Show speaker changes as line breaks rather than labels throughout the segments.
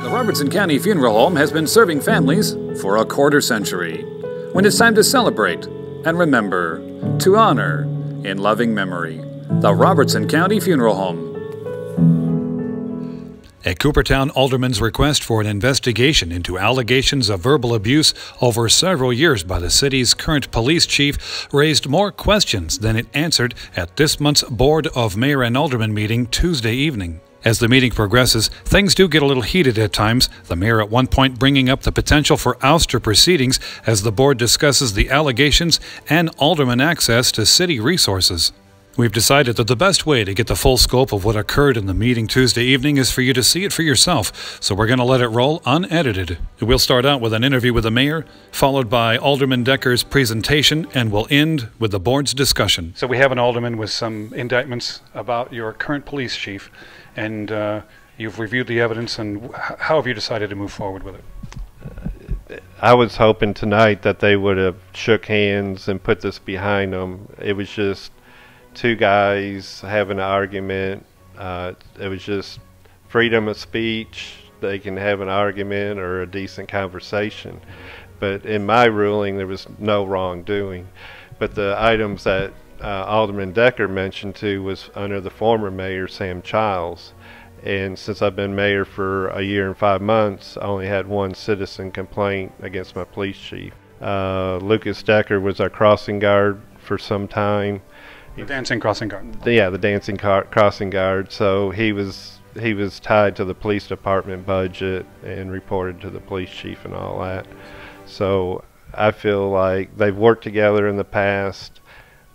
The Robertson County Funeral Home has been serving families for a quarter century. When it's time to celebrate and remember, to honor in loving memory, the Robertson County Funeral Home. A Coopertown alderman's request for an investigation into allegations of verbal abuse over several years by the city's current police chief raised more questions than it answered at this month's Board of Mayor and Alderman meeting Tuesday evening. As the meeting progresses, things do get a little heated at times, the mayor at one point bringing up the potential for ouster proceedings as the board discusses the allegations and alderman access to city resources. We've decided that the best way to get the full scope of what occurred in the meeting Tuesday evening is for you to see it for yourself, so we're going to let it roll unedited. We'll start out with an interview with the mayor, followed by Alderman Decker's presentation, and we'll end with the board's discussion. So we have an alderman with some indictments about your current police chief, and you've reviewed the evidence, and how have you decided to move forward with it?
I was hoping tonight that they would have shook hands and put this behind them. It was just two guys having an argument. It was just freedom of speech. They can have an argument or a decent conversation. But in my ruling, there was no wrongdoing. But the items that Alderman Decker mentioned too was under the former mayor, Sam Childs. And since I've been mayor for a year and 5 months, I only had one citizen complaint against my police chief. Lucas Decker was our crossing guard for some time.
The dancing crossing guard.
Yeah, the dancing crossing guard. So he was tied to the police department budget and reported to the police chief and all that. So I feel like they've worked together in the past.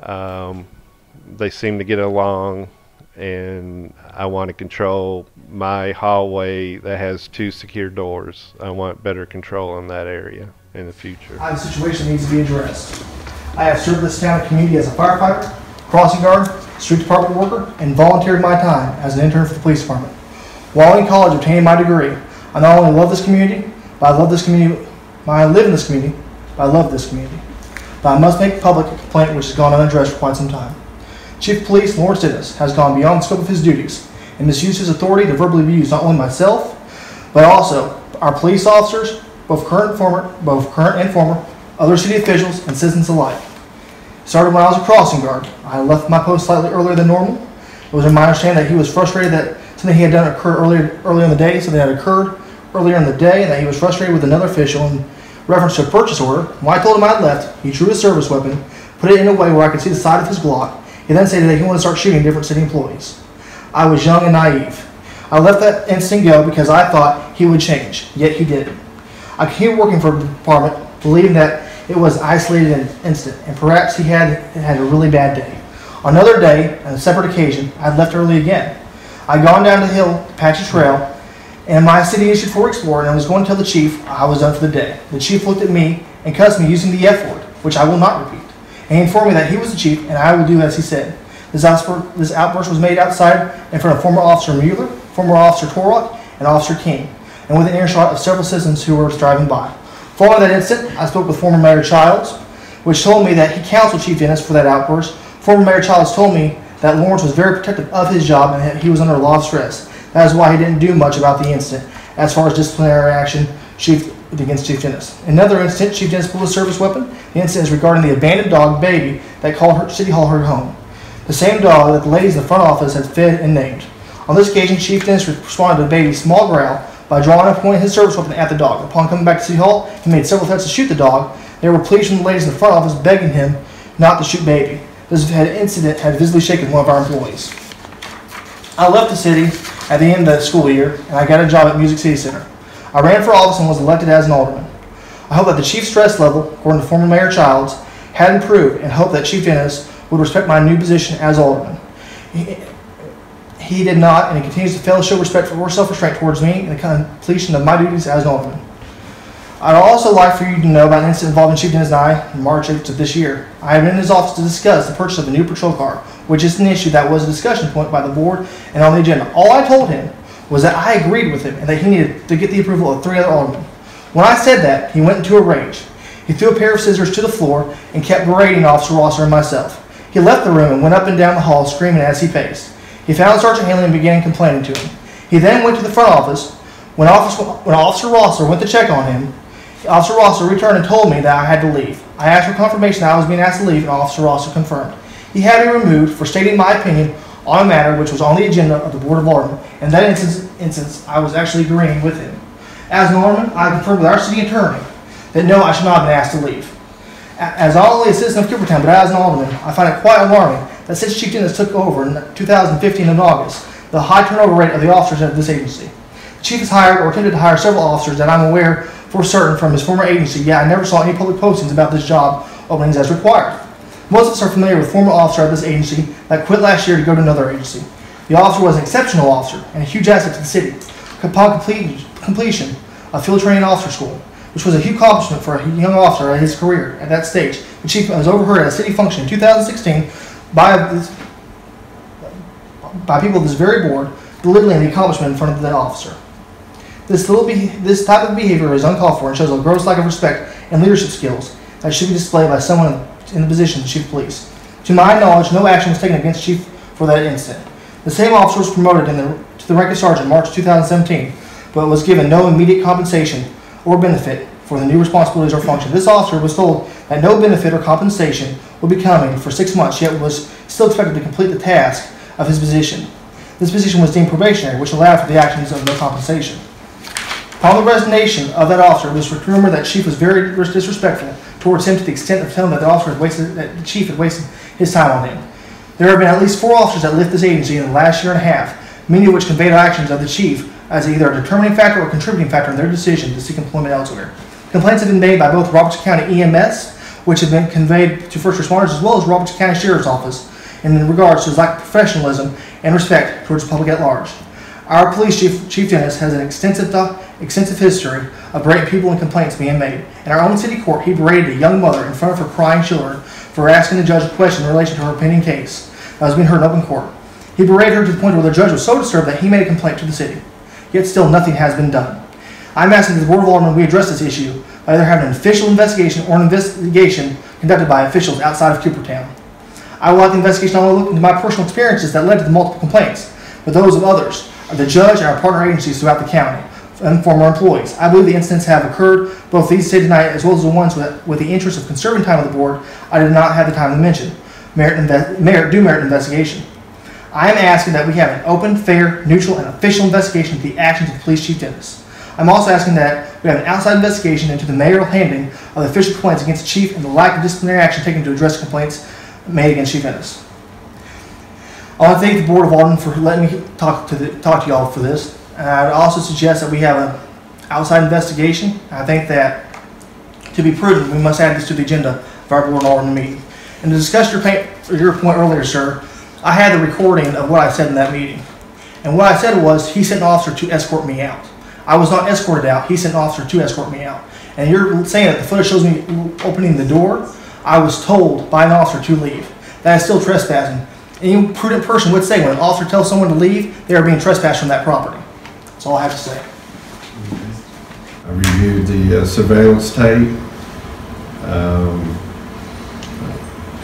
They seem to get along, and I want to control my hallway that has 2 secure doors. I want better control in that area in the future.
The situation needs to be addressed. I have served this town and community as a firefighter, crossing guard, street department worker, and volunteered my time as an intern for the police department. While in college obtaining my degree, I not only love this community, but I live in this community, but I love this community. But I must make public a complaint which has gone unaddressed for quite some time. Chief of Police Lawrence Dennis has gone beyond the scope of his duties and misused his authority to verbally abuse not only myself, but also our police officers, both current and former, other city officials, and citizens alike. Started when I was a crossing guard. I left my post slightly earlier than normal. It was in my understanding that he was frustrated that something he had done occurred earlier in the day, something had occurred earlier in the day, and that he was frustrated with another official in reference to a purchase order. When I told him I had left, he drew his service weapon, put it in a way where I could see the side of his Glock. He then stated that he wanted to start shooting different city employees. I was young and naive. I let that instinct go because I thought he would change, yet he didn't. I continued working for the department, believing that it was an isolated incident, and perhaps he had a really bad day. On another day, on a separate occasion, I had left early again. I'd gone down the hill to patch a trail, and my city issued for Explorer, and I was going to tell the chief I was done for the day. The chief looked at me and cussed me using the F word, which I will not repeat. And he informed me that he was the chief, and I will do as he said. This outburst was made outside in front of former Officer Mueller, former Officer Torok, and Officer King, and with an earshot of several citizens who were driving by. Following that incident, I spoke with former Mayor Childs, which told me that he counseled Chief Dennis for that outburst. Former Mayor Childs told me that Lawrence was very protective of his job and that he was under a lot of stress. That is why he didn't do much about the incident as far as disciplinary action against Chief Dennis. In another incident, Chief Dennis pulled a service weapon. The incident is regarding the abandoned dog, Baby, that called City Hall her home. The same dog that the ladies in the front office had fed and named. On this occasion, Chief Dennis responded to Baby's small growl by drawing and pointing his service weapon at the dog. Upon coming back to City Hall, he made several threats to shoot the dog. There were pleas from the ladies in the front office begging him not to shoot Baby. This incident had visibly shaken one of our employees. I left the city at the end of the school year, and I got a job at Music City Center. I ran for office and was elected as an alderman. I hope that the chief's stress level, according to former Mayor Childs, had improved, and hope that Chief Dennis would respect my new position as alderman. He did not, and he continues to fail to show respect or self-restraint towards me in the completion of my duties as an alderman. I'd also like for you to know about an incident involving Chief Dennis and I in March 8th of this year. I have been in his office to discuss the purchase of a new patrol car, which is an issue that was a discussion point by the board and on the agenda. All I told him was that I agreed with him and that he needed to get the approval of 3 other aldermen. When I said that, he went into a rage. He threw a pair of scissors to the floor and kept berating Officer Rosser and myself. He left the room and went up and down the hall screaming as he paced. He found Sergeant Haley and began complaining to him. He then went to the front office When Officer Rosser went to check on him, Officer Rosser returned and told me that I had to leave. I asked for confirmation that I was being asked to leave, and Officer Rosser confirmed. He had me removed for stating my opinion on a matter which was on the agenda of the Board of Aldermen. In that instance, I was actually agreeing with him. As an Alderman, I confirmed with our city attorney that no, I should not have been asked to leave. As not only a citizen of Coopertown, but as an Alderman, I find it quite alarming that since Chief Dennis took over in 2015 in August, the high turnover rate of the officers at this agency. The Chief has hired or attempted to hire several officers that I'm aware for certain from his former agency, yet I never saw any public postings about this job openings as required. Most of us are familiar with former officer at this agency that quit last year to go to another agency. The officer was an exceptional officer and a huge asset to the city. Upon completion of field training officer school, which was a huge accomplishment for a young officer at his career at that stage, the Chief was overheard at a city function in 2016 by people of this very board belittling the accomplishment in front of the officer. This type of behavior is uncalled for and shows a gross lack of respect and leadership skills that should be displayed by someone in the position of Chief of Police. To my knowledge, no action was taken against Chief for that incident. The same officer was promoted to the rank of sergeant in March 2017, but was given no immediate compensation or benefit for the new responsibilities or function. This officer was told that no benefit or compensation would be coming for 6 months, yet was still expected to complete the task of his position. This position was deemed probationary, which allowed for the actions of no compensation. Upon the resignation of that officer, it was rumored that Chief was very disrespectful towards him to the extent of telling that the Chief had wasted his time on him. There have been at least 4 officers that left this agency in the last year and a half, many of which conveyed actions of the Chief as either a determining factor or contributing factor in their decision to seek employment elsewhere. Complaints have been made by both Robertson County EMS, which have been conveyed to first responders, as well as Robertson County Sheriff's Office, in regards to his lack of professionalism and respect towards the public at large. Our police chief Dennis has an extensive history of berating people and complaints being made. In our own city court, he berated a young mother in front of her crying children for asking the judge a question in relation to her pending case that was being heard in open court. He berated her to the point where the judge was so disturbed that he made a complaint to the city. Yet still nothing has been done. I'm asking that the Board of Aldermen we address this issue by either having an official investigation or an investigation conducted by officials outside of Coopertown. I would like the investigation not only look into my personal experiences that led to the multiple complaints, but those of others, the judge and our partner agencies throughout the county, and former employees. I believe the incidents have occurred, both these stated tonight as well as the ones with the interest of conserving time of the board I did not have the time to mention, do merit investigation. I am asking that we have an open, fair, neutral, and official investigation into the actions of Police Chief Dennis. I'm also asking that we have an outside investigation into the mayoral handling of the official complaints against the Chief and the lack of disciplinary action taken to address complaints made against Chief Dennis. I want to thank the Board of Aldermen for letting me talk to y'all for this. And I would also suggest that we have an outside investigation. I think that to be prudent, we must add this to the agenda of our Board of Aldermen meeting. And to discuss your point earlier, sir, I had the recording of what I said in that meeting. And what I said was, he sent an officer to escort me out. I was not escorted out. He sent an officer to escort me out. And you're saying that the footage shows me opening the door. I was told by an officer to leave. That is still trespassing. Any prudent person would say when an officer tells someone to leave, they are being trespassed from that property. That's all I have to say.
I reviewed the surveillance tape.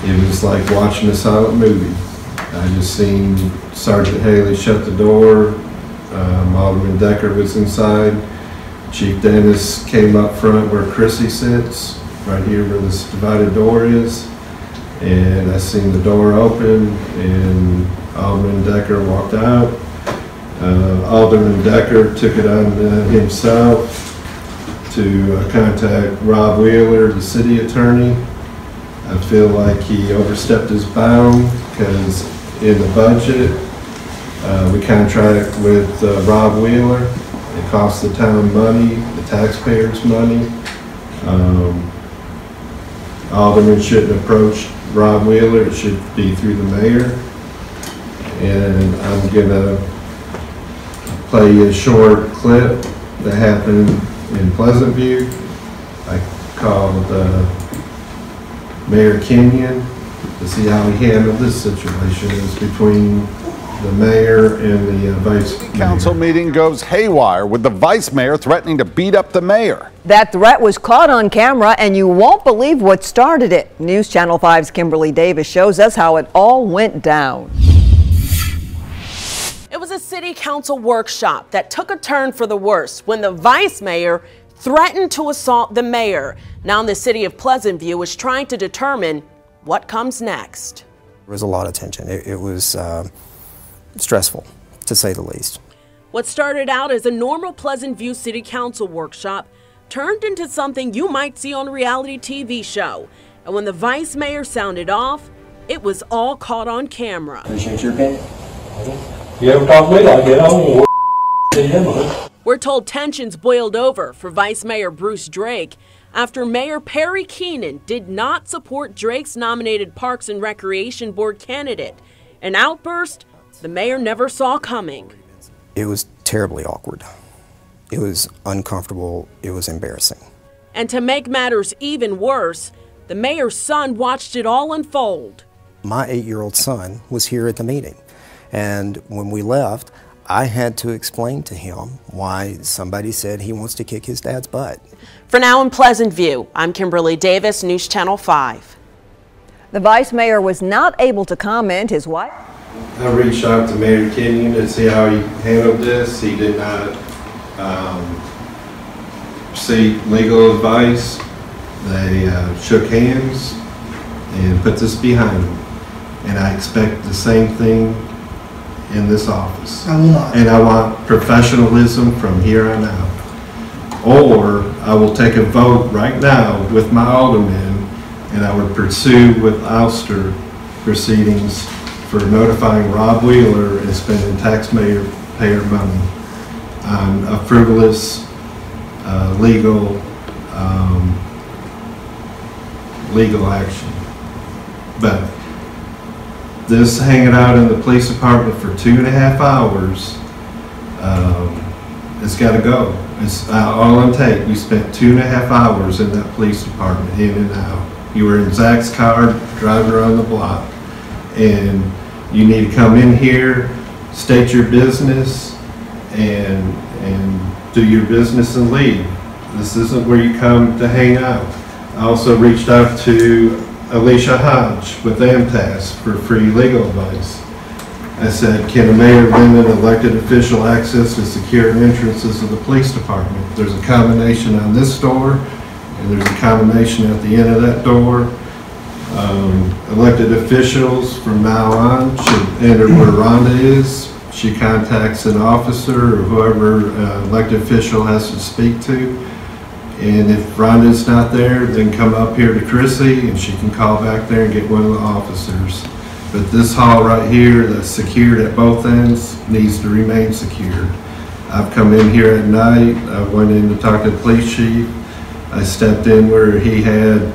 It was like watching a silent movie. I just seen Sergeant Haley shut the door. Alderman Decker was inside. Chief Dennis came up front where Chrissy sits, right here where this divided door is. And I seen the door open and Alderman Decker walked out. Alderman Decker took it on himself to contact Rob Wheeler, the city attorney. I feel like he overstepped his bound because in the budget, we contract with Rob Wheeler. It costs the town money, the taxpayers money. Alderman shouldn't approach Rob Wheeler. It should be through the mayor. And I'm gonna play a short clip that happened in Pleasant View. I called Mayor Kenyon to see how he handled this situation. It's between the mayor and the vice mayor.
Council meeting goes haywire with the vice mayor threatening to beat up the mayor.
That threat was caught on camera, and you won't believe what started it. News Channel 5's Kimberly Davis shows us how it all went down.
It was a city council workshop that took a turn for the worse when the vice mayor threatened to assault the mayor. Now the city of Pleasant View is trying to determine what comes next.
There was a lot of tension. It was stressful, to say the least.
What started out as a normal Pleasant View City Council workshop turned into something you might see on a reality TV show. And when the vice mayor sounded off, it was all caught on camera.
Appreciate your opinion.
You ever talk to me like that? I don't know.
We're told tensions boiled over for Vice Mayor Bruce Drake after Mayor Perry Keenan did not support Drake's nominated Parks and Recreation Board candidate. An outburst the mayor never saw coming.
It was terribly awkward. It was uncomfortable. It was embarrassing.
And to make matters even worse, the mayor's son watched it all unfold.
My 8-year-old son was here at the meeting, and when we left, I had to explain to him why somebody said he wants to kick his dad's butt.
For now in Pleasant View, I'm Kimberly Davis, News Channel 5.
The vice mayor was not able to comment. His wife?
I reached out to Mayor Kenyon to see how he handled this. He did not seek legal advice. They shook hands and put this behind them. And I expect the same thing in this office.
I will not.
And I want professionalism from here on out. Or I will take a vote right now with my alderman, and I would pursue with ouster proceedings for notifying Rob Wheeler and spending taxpayer money on a frivolous legal action. But this hanging out in the police department for 2.5 hours, it's got to go. It's all on tape. We spent 2.5 hours in that police department, in and out. You were in Zach's car, driving around the block, and you need to come in here, state your business, and do your business and leave. This isn't where you come to hang out. I also reached out to Alicia Hodge with AMTAS for free legal advice. I said, can a mayor limit elected official access to secure entrances of the police department? There's a combination on this door, and there's a combination at the end of that door. Elected officials from now on should enter where Rhonda is. She contacts an officer or whoever elected official has to speak to. And if Rhonda's not there, then come up here to Chrissy and she can call back there and get one of the officers. But this hall right here that's secured at both ends needs to remain secured. I've come in here at night. I went in to talk to the police chief. I stepped in where he had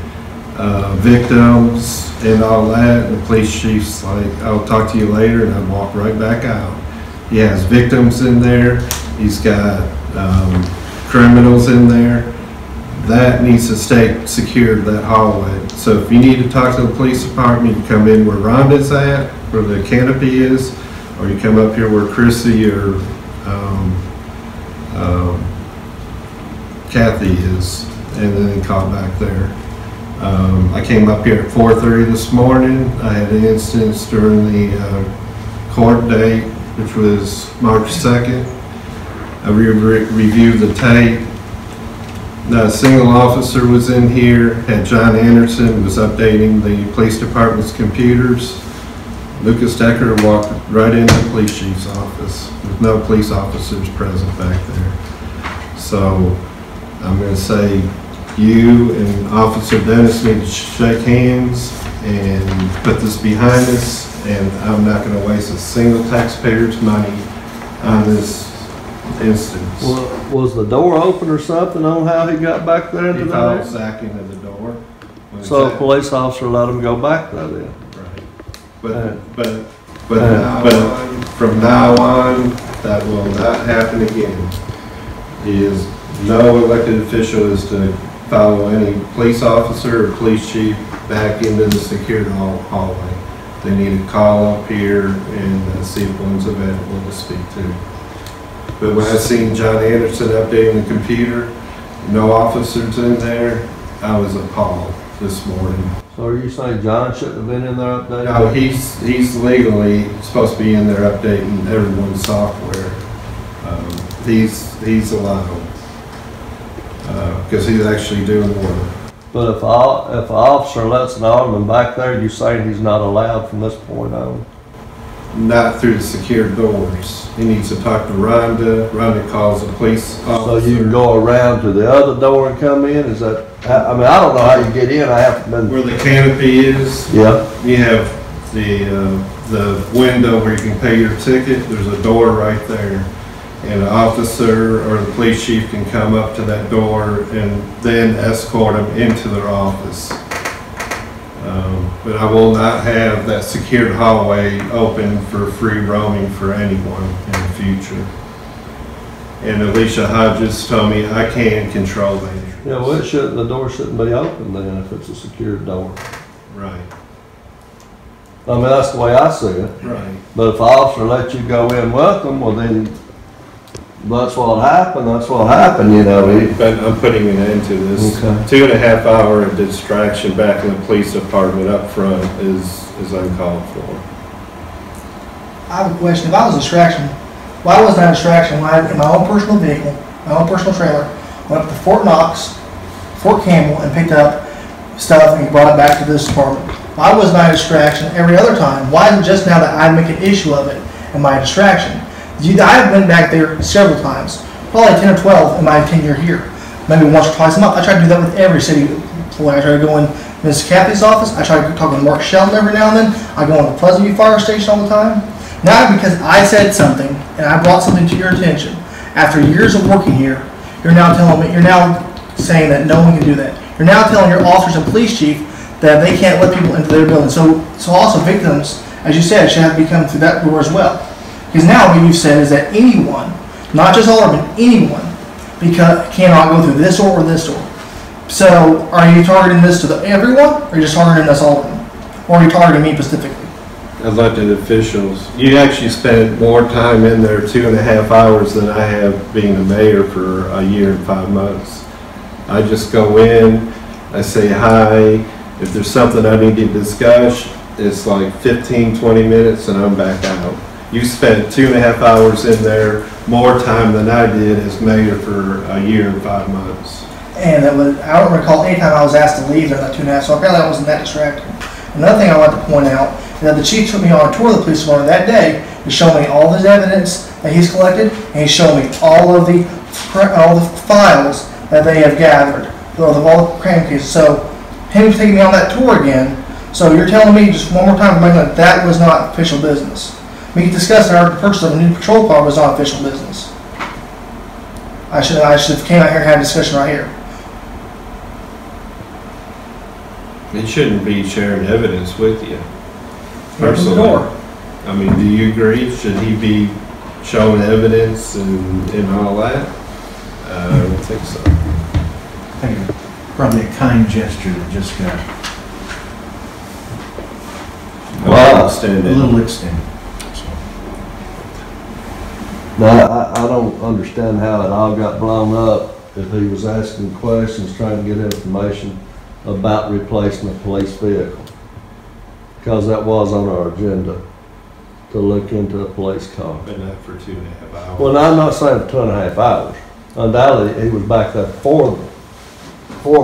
victims and all that, and the police chief's like, I'll talk to you later, and I walk right back out. He has victims in there. He's got criminals in there. That needs to stay secured, that hallway. So if you need to talk to the police department, you come in where Rhonda's at, where the canopy is, or you come up here where Chrissy or Kathy is, and then call back there. I came up here at 4:30 this morning. I had an instance during the court date, which was March 2nd. I reviewed the tape. Not a single officer was in here. Had John Anderson was updating the police department's computers. Lucas Decker walked right into the police chief's office with no police officers present back there. So I'm going to say you and Officer Dennis need to shake hands and put this behind us, and I'm not going to waste a single taxpayer's money on this instance.
Well, was the door open or something on how he got back there into
He
that?
followed Zach into the door.
So a police officer let him go back there then?
Right. But from now on, that will not happen again. No elected official is to follow any police officer or police chief back into the secured hallway. They need to call up here and see if one's available to speak to. But when I seen John Anderson updating the computer, no officers in there, I was appalled this morning.
So are you saying John shouldn't have been in there updating?
No, he's legally supposed to be in there updating everyone's software. He's allowed because he's actually doing work.
But if an officer lets an alderman back there, you're saying he's not allowed from this point on?
Not through the secured doors. He needs to talk to Rhonda. Rhonda calls the police officer.
So you can go around to the other door and come in? Is that, I mean, I don't know how you get in. I haven't been.
Where the canopy is,
yeah.
You have the window where you can pay your ticket. There's a door right there. And an officer or the police chief can come up to that door and then escort them into their office. But I will not have that secured hallway open for free roaming for anyone in the future. And Alicia Hodges told me I can control that.
Yeah, well, the door shouldn't be open then if it's a secured door.
Right.
I mean, that's the way I see it.
Right.
But if an officer lets you go in welcome, well then, that's what happened, you know.
But I'm putting an end to this. Okay. 2.5 hour distraction back in the police department up front is uncalled for.
I have a question. If I was a distraction, why wasn't I a distraction when I, in my own personal vehicle, my own personal trailer, went up to Fort Knox, Fort Campbell, and picked up stuff and brought it back to this department? Why wasn't I a distraction every other time? Why is it just now that I make an issue of it and my distraction? I've been back there several times, probably 10 or 12 in my tenure here. Maybe once or twice a month. I try to do that with every city employee. I try to go in Ms. Kathy's office. I try to talk to Mark Sheldon every now and then. I go on the Pleasant View Fire Station all the time. Not because I said something and I brought something to your attention. After years of working here, you're now telling me, you're now saying that no one can do that. You're now telling your officers and police chief that they can't let people into their building. So also victims, as you said, should have to come through that door as well. Because now what you've said is that anyone, not just Alderman, anyone, cannot go through this door or this door. So are you targeting this to everyone, or are you just targeting us Alderman? Or are you targeting me specifically?
Elected officials. You actually spent more time in there 2.5 hours than I have being the mayor for a year and 5 months. I just go in, I say hi. If there's something I need to discuss, it's like 15, 20 minutes and I'm back out. You spent 2.5 hours in there, more time than I did as mayor for a year and 5 months.
And I don't recall any time I was asked to leave there that 2.5, so apparently I wasn't that distracting. Another thing I'd like to point out is that the chief took me on a tour of the police department that day to show me all his evidence that he's collected, and he showed me all the files that they have gathered, all the crime cases. So him taking me on that tour again, so you're telling me just one more time that was not official business. We discussed our purchase of a new patrol car was not official business. I should have came out here and had a discussion right here.
It shouldn't be sharing evidence with you. Personally. I mean, do you agree? Should he be showing evidence and all that? I don't think so.
I think probably a kind gesture that just got
extended.
A little extended.
Now, I don't understand how it all got blown up if he was asking questions, trying to get information about replacing a police vehicle. Because that was on our agenda, to look into a police car.
But not for 2.5 hours.
Well, I'm not saying for 2.5 hours. Undoubtedly, he was back there for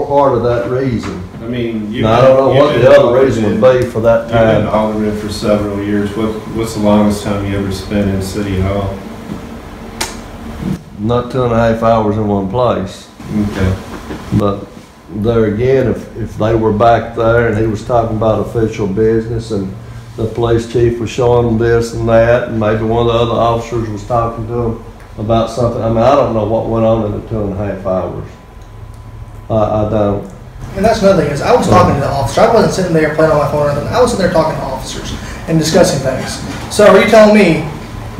part of that reason.
I mean,
I don't know what the other reason would be for that time.
You've been Alderman for several years. What's the longest time you ever spent in City Hall?
Not 2.5 hours in one place.
Okay.
But there again, if they were back there and he was talking about official business and the police chief was showing them this and that, and maybe one of the other officers was talking to them about something. I mean, I don't know what went on in the 2.5 hours. I don't.
And that's another thing is I was talking to the officer. I wasn't sitting there playing on my phone or anything. I was sitting there talking to officers and discussing things. So are you telling me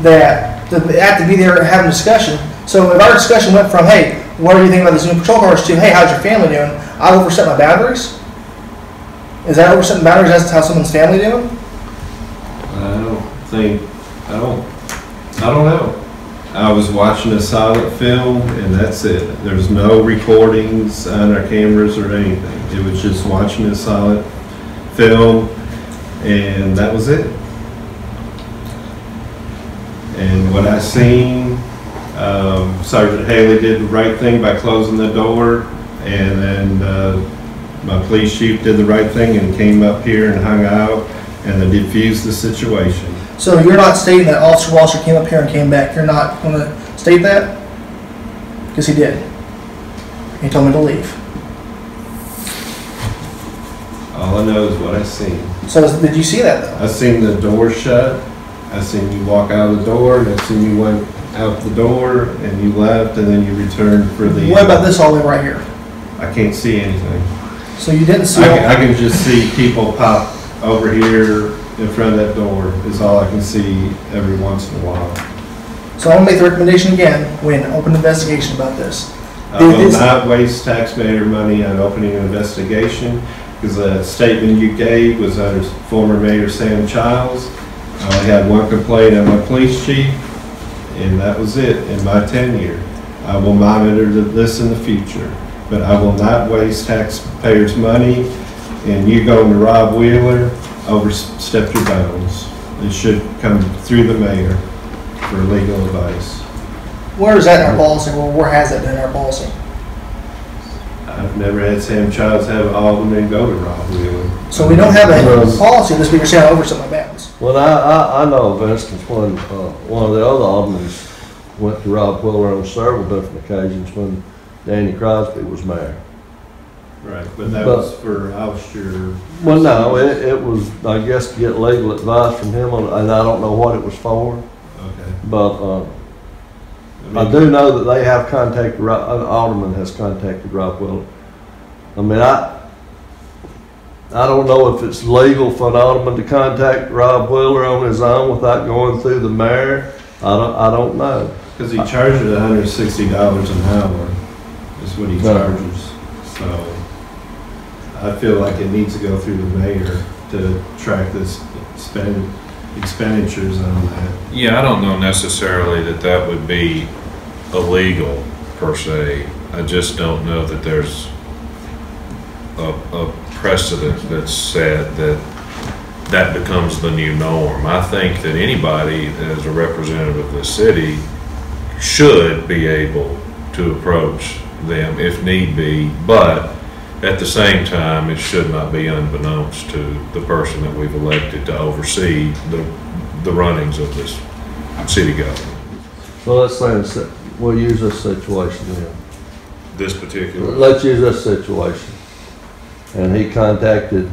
that they have to be there having a discussion? So if our discussion went from, hey, what do you think about this new patrol cars, to, hey, how's your family doing? I overset my boundaries? Is that oversetting boundaries as to how someone's family doing?
I don't know. I was watching a silent film and that's it. There's no recordings on our cameras or anything. It was just watching a silent film, and that was it. And what I seen, Sergeant Haley did the right thing by closing the door, and then my police chief did the right thing and came up here and hung out and they diffused the situation.
So you're not stating that Officer Wasser came up here and came back. You're not going to state that? Because he did. He told me to leave.
All I know is what I seen.
So did you see that though?
I seen the door shut. I seen you walk out of the door, and I seen you went out the door, and you left, and then you returned for the...
What about this all the way right here?
I can't see anything.
So you didn't see...
I can just see people pop over here in front of that door is all I can see every once in a while.
So I'll make the recommendation again, when open investigation about this.
I will not waste taxpayer money on opening an investigation, because the statement you gave was under former Mayor Sam Childs. I only had one complaint on my police chief, and that was it in my tenure. I will monitor this in the future, but I will not waste taxpayers' money, and you going to Rob Wheeler, overstep your bounds. It should come through the mayor for legal advice.
Where is that in our policy? Well, where has that been in our policy?
I've never had Sam Childs have an alderman go to Rob Wheeler.
So we don't have a policy this week, you're saying overstep my bounds.
Well, I know of instance when one of the other aldermen went to Rob Wheeler on several different occasions when Danny Crosby was mayor.
Right, but that was for ouster.
Well, no, it was, I guess, to get legal advice from him, and I don't know what it was for.
Okay.
But I do know that they have contacted, an alderman has contacted Rob Wheeler. I mean, I don't know if it's legal for an alderman to contact Rob Wheeler on his own without going through the mayor. I don't know.
Because he charges $160 an hour is what he charges. So I feel like it needs to go through the mayor to track this expenditures on that.
Yeah, I don't know necessarily that that would be illegal per se. I just don't know that there's a precedent that's set that becomes the new norm. I think that anybody as a representative of the city should be able to approach them if need be, but at the same time, it should not be unbeknownst to the person that we've elected to oversee the runnings of this city government.
Well, let's say we'll use this situation then.
This particular?
Let's use this situation. And he contacted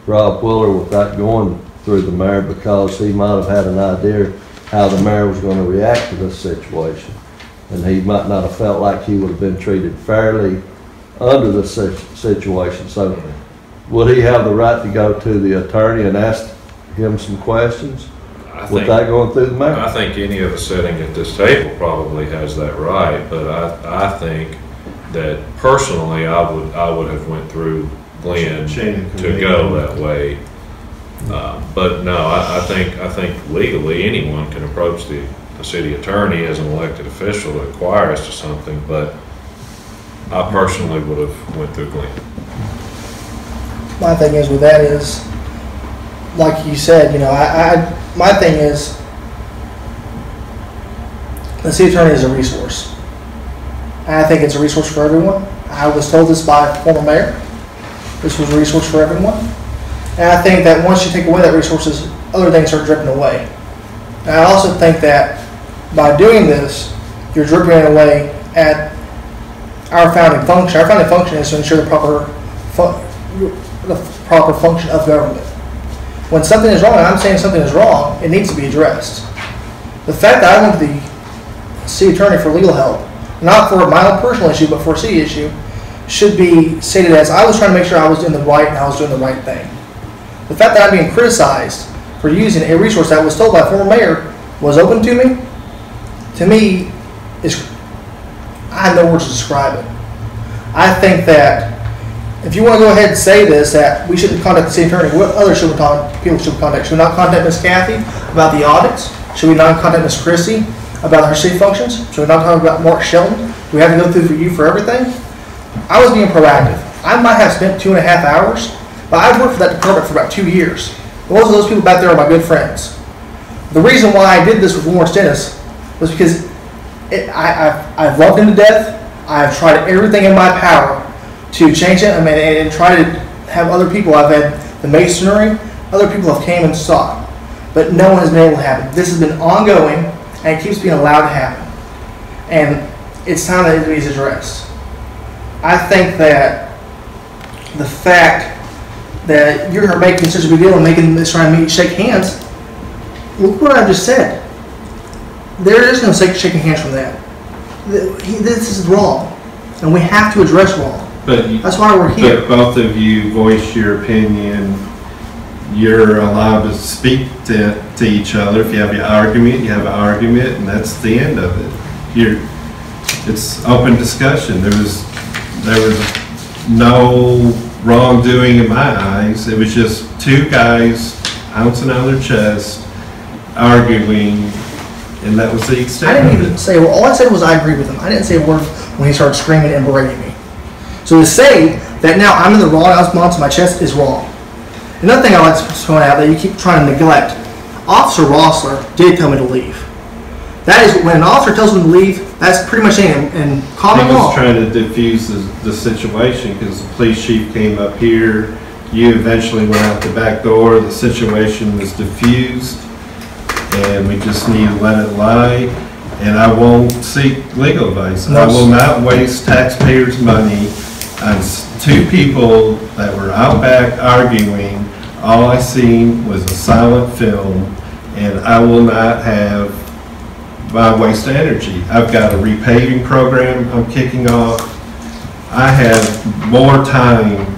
Rob Wheeler without going through the mayor because he might have had an idea how the mayor was going to react to this situation. And he might not have felt like he would have been treated fairly under the situation. So would he have the right to go to the attorney and ask him some questions without going through the mayor?
I think any of us sitting at this table probably has that right, but I think that personally I would have went through Glenn to go that way. But no, I think legally anyone can approach the city attorney as an elected official to inquire as to something, but I personally would have went through Glenn.
My thing is with that is, like you said, you know, my thing is the city attorney is a resource. And I think it's a resource for everyone. I was told this by a former mayor. This was a resource for everyone. And I think that once you take away that resources, other things start dripping away. And I also think that by doing this, you're dripping away at our founding function. Our founding function is to ensure the proper function of government. When something is wrong, and I'm saying something is wrong, it needs to be addressed. The fact that I went to the city attorney for legal help, not for my own personal issue, but for a city issue, should be stated as I was trying to make sure I was doing the right and I was doing the right thing. The fact that I'm being criticized for using a resource that was told by a former mayor was open to me, is, I have no words to describe it. I think that if you want to go ahead and say this, that we shouldn't contact the city attorney, what other people should we contact? Should we not contact Ms. Kathy about the audits? Should we not contact Ms. Christie about her city functions? Should we not talk about Mark Shelton? Do we have to go through you for everything? I was being proactive. I might have spent 2.5 hours But I've worked for that department for about 2 years. Most of those people back there are my good friends. The reason why I did this with Lawrence Dennis was because I've loved him to death. I've tried everything in my power to change it. I mean, and try to have other people. I've had the masonry. Other people have came and saw, but no one has been able to have it. This has been ongoing, and it keeps being allowed to happen. And it's time that it is addressed. I think that the fact that you're making such a big deal and making this trying to shake hands, look what I just said. There is no shaking hands from that. This is wrong, and we have to address wrong.
But
that's why we're here.
But both of you voice your opinion. You're allowed to speak to each other. If you have an argument, you have an argument, and that's the end of it. It's open discussion. There was no wrongdoing in my eyes. It was just two guys bouncing on their chest, arguing, and that was the extent.
I didn't even say, well, all I said was I agree with him. I didn't say a word when he started screaming and berating me. So to say that now I'm in the wrong, I was bouncing my chest is wrong. Another thing I like to point out that you keep trying to neglect, Officer Rossler did tell me to leave. That is, when an officer tells him to leave, that's pretty much it. And common law.
He was trying to diffuse the situation because the police chief came up here. You eventually went out the back door. The situation was diffused, and we just need to let it lie. And I won't seek legal advice. I will not waste taxpayers' money on two people that were out back arguing. All I seen was a silent film, and I will not have my waste of energy. I've got a repaving program I'm kicking off. I have more time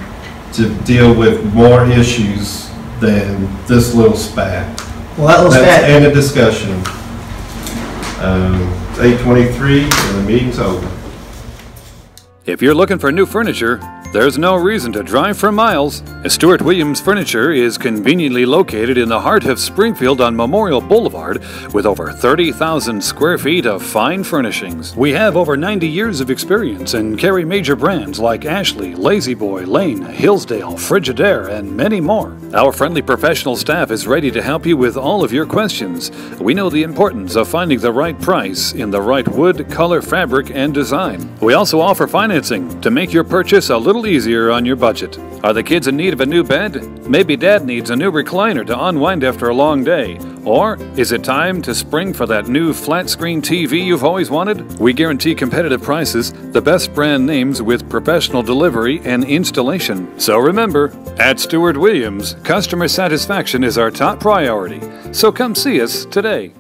to deal with more issues than this little spat.
Well, that little
That's
spat.
end of discussion. It's 8:23 and the meeting's over.
If you're looking for new furniture, there's no reason to drive for miles. Stewart Williams Furniture is conveniently located in the heart of Springfield on Memorial Boulevard with over 30,000 square feet of fine furnishings. We have over 90 years of experience and carry major brands like Ashley, Lazy Boy, Lane, Hillsdale, Frigidaire, and many more. Our friendly professional staff is ready to help you with all of your questions. We know the importance of finding the right price in the right wood, color, fabric, and design. We also offer financing to make your purchase a little easier on your budget. Are the kids in need of a new bed? Maybe Dad needs a new recliner to unwind after a long day. Or is it time to spring for that new flat-screen TV you've always wanted? We guarantee competitive prices, the best brand names with professional delivery and installation. So remember, at Stewart Williams, customer satisfaction is our top priority. So come see us today.